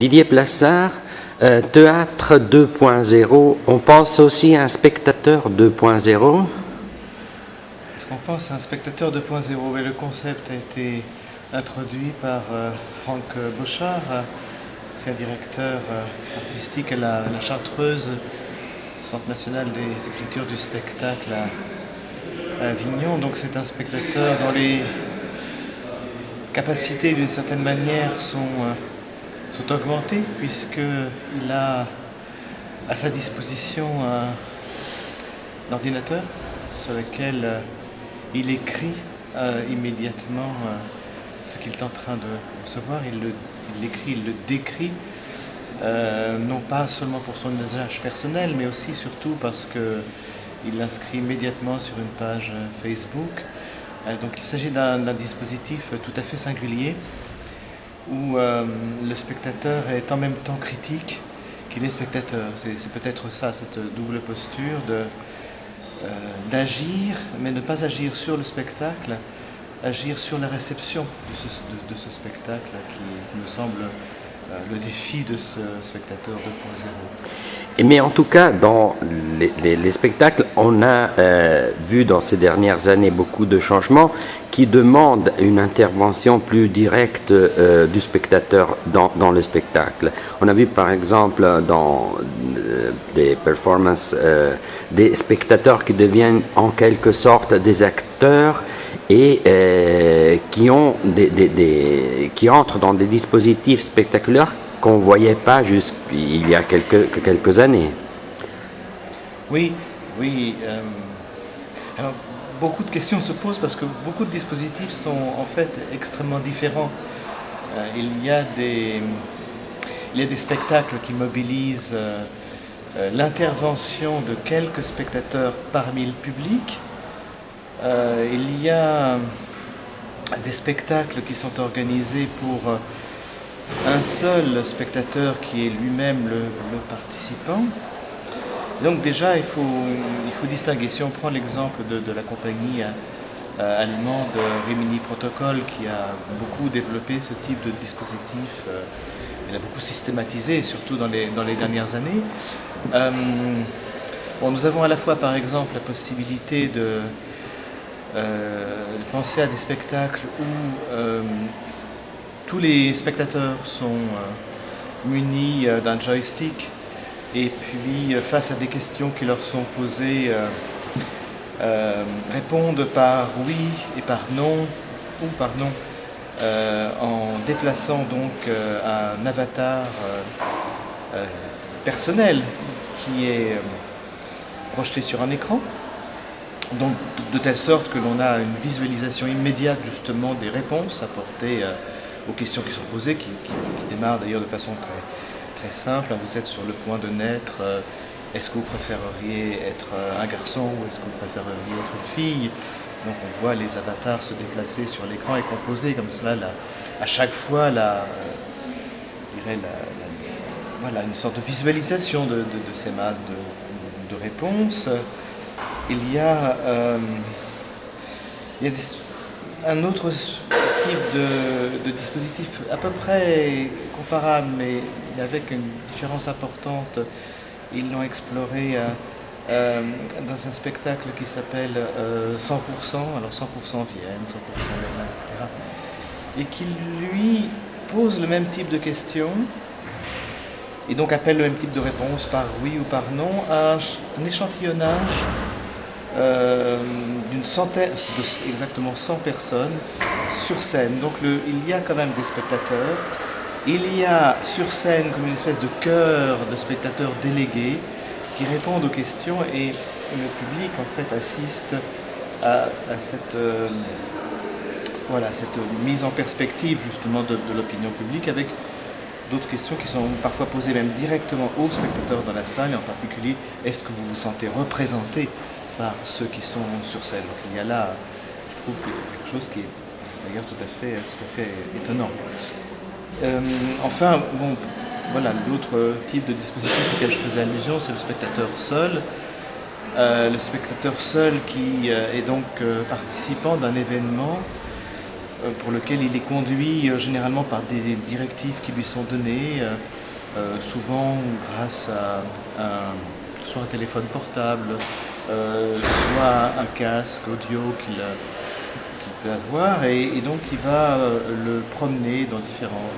Didier Plassard, Théâtre 2.0, on pense aussi à un spectateur 2.0. Est-ce qu'on pense à un spectateur 2.0? Et le concept a été introduit par Franck Bochard, ancien directeur artistique à la Chartreuse, Centre national des écritures du spectacle à Avignon. Donc c'est un spectateur dont les capacités d'une certaine manière sont augmentées, puisqu'il a à sa disposition un ordinateur sur lequel il écrit immédiatement ce qu'il est en train de recevoir. Il l'écrit, il le décrit, non pas seulement pour son usage personnel, mais aussi surtout parce qu'il l'inscrit immédiatement sur une page Facebook. Donc il s'agit d'un dispositif tout à fait singulier où le spectateur est en même temps critique qu'il est spectateur. C'est peut-être ça, cette double posture d'agir, mais ne pas agir sur le spectacle, agir sur la réception de ce spectacle qui me semble le défi de ce spectateur 2.0. Mais en tout cas, dans les spectacles, on a vu dans ces dernières années beaucoup de changements qui demandent une intervention plus directe du spectateur dans le spectacle. On a vu par exemple dans des performances des spectateurs qui deviennent en quelque sorte des acteurs et qui entrent dans des dispositifs spectaculaires qu'on ne voyait pas il y a quelques années. Oui. Alors, beaucoup de questions se posent parce que beaucoup de dispositifs sont en fait extrêmement différents. Il y a des spectacles qui mobilisent l'intervention de quelques spectateurs parmi le public. Il y a des spectacles qui sont organisés pour un seul spectateur qui est lui-même le participant. Donc déjà, il faut distinguer. Si on prend l'exemple de la compagnie allemande Rimini Protocol, qui a beaucoup développé ce type de dispositif, il a beaucoup systématisé, surtout dans les dernières années. Nous avons à la fois, par exemple, la possibilité de penser à des spectacles où tous les spectateurs sont munis d'un joystick et puis face à des questions qui leur sont posées répondent par oui et par non ou par non en déplaçant donc un avatar personnel qui est projeté sur un écran. Donc, de telle sorte que l'on a une visualisation immédiate justement des réponses apportées aux questions qui sont posées, qui démarrent d'ailleurs de façon très simple. Vous êtes sur le point de naître, est-ce que vous préféreriez être un garçon ou est-ce que vous préféreriez être une fille? Donc on voit les avatars se déplacer sur l'écran et composer comme cela à chaque fois une sorte de visualisation de ces masses de réponses. Il y a un autre type de dispositif à peu près comparable, mais avec une différence importante. Ils l'ont exploré dans un spectacle qui s'appelle 100%, alors 100% Vienne, 100% Berlin, etc. Et qui, lui, pose le même type de questions et donc appelle le même type de réponse par oui ou par non, à un échantillonnage d'une centaine, exactement 100 personnes sur scène. Donc il y a quand même des spectateurs. Il y a sur scène comme une espèce de chœur de spectateurs délégués qui répondent aux questions et le public en fait assiste à cette mise en perspective justement de l'opinion publique avec d'autres questions qui sont parfois posées même directement aux spectateurs dans la salle, et en particulier, est-ce que vous vous sentez représenté par ceux qui sont sur scène? Donc il y a là, je trouve, quelque chose qui est d'ailleurs tout à fait étonnant. Enfin, l'autre type de dispositif auquel je faisais allusion, c'est le spectateur seul. Le spectateur seul qui est donc participant d'un événement pour lequel il est conduit généralement par des directives qui lui sont données, souvent grâce à soit un téléphone portable, soit un casque audio qu'il peut avoir, et donc il va le promener dans différents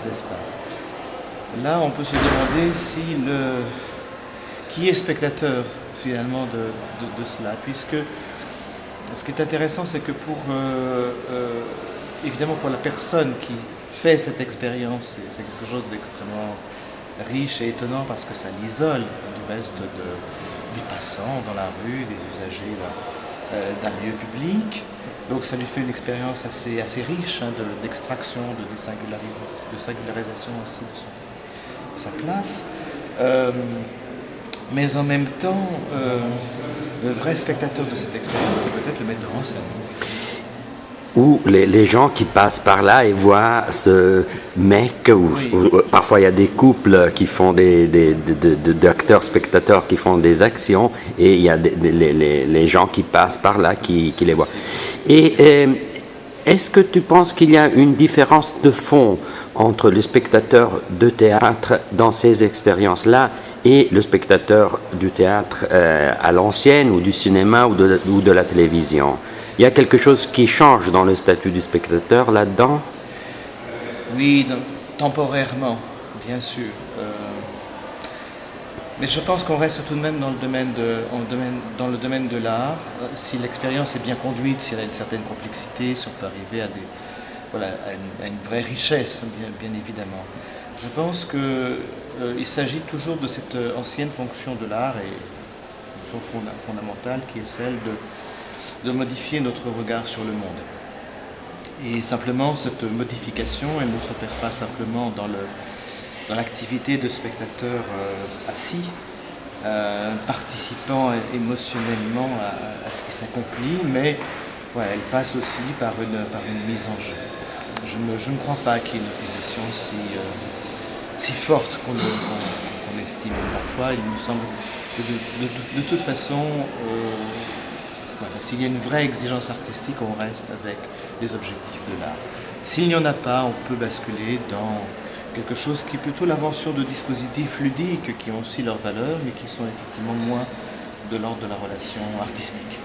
espaces. Là, on peut se demander qui est spectateur finalement de cela, puisque ce qui est intéressant, c'est que évidemment pour la personne qui fait cette expérience, c'est quelque chose d'extrêmement riche et étonnant parce que ça l'isole du reste des passants dans la rue, des usagers d'un lieu public. Donc ça lui fait une expérience assez riche d'extraction, de singularisation aussi de sa place. Mais en même temps, le vrai spectateur de cette expérience, c'est peut-être le metteur en scène. Ou les gens qui passent par là et voient ce mec, ou parfois il y a des couples qui font d'acteurs, spectateurs qui font des actions, et il y a les gens qui passent par là qui les voient. Et est-ce que tu penses qu'il y a une différence de fond entre le spectateur de théâtre dans ces expériences-là et le spectateur du théâtre à l'ancienne, ou du cinéma, ou de la télévision? Il y a quelque chose qui change dans le statut du spectateur là-dedans? Oui, temporairement, bien sûr. Mais je pense qu'on reste tout de même dans le domaine de l'art. Si l'expérience est bien conduite, s'il y a une certaine complexité, si on peut arriver à une vraie richesse, bien évidemment. Je pense qu'il s'agit toujours de cette ancienne fonction de l'art, et fonction fondamentale, qui est celle de modifier notre regard sur le monde. Et simplement, cette modification, elle ne s'opère pas simplement dans l'activité de spectateur assis, participant émotionnellement à ce qui s'accomplit, mais elle passe aussi par une mise en jeu. Je ne crois pas qu'il y ait une opposition si forte qu'on estime parfois. Il me semble que de toute façon, s'il y a une vraie exigence artistique, on reste avec les objectifs de l'art. S'il n'y en a pas, on peut basculer dans quelque chose qui est plutôt l'invention de dispositifs ludiques qui ont aussi leur valeur, mais qui sont effectivement moins de l'ordre de la relation artistique.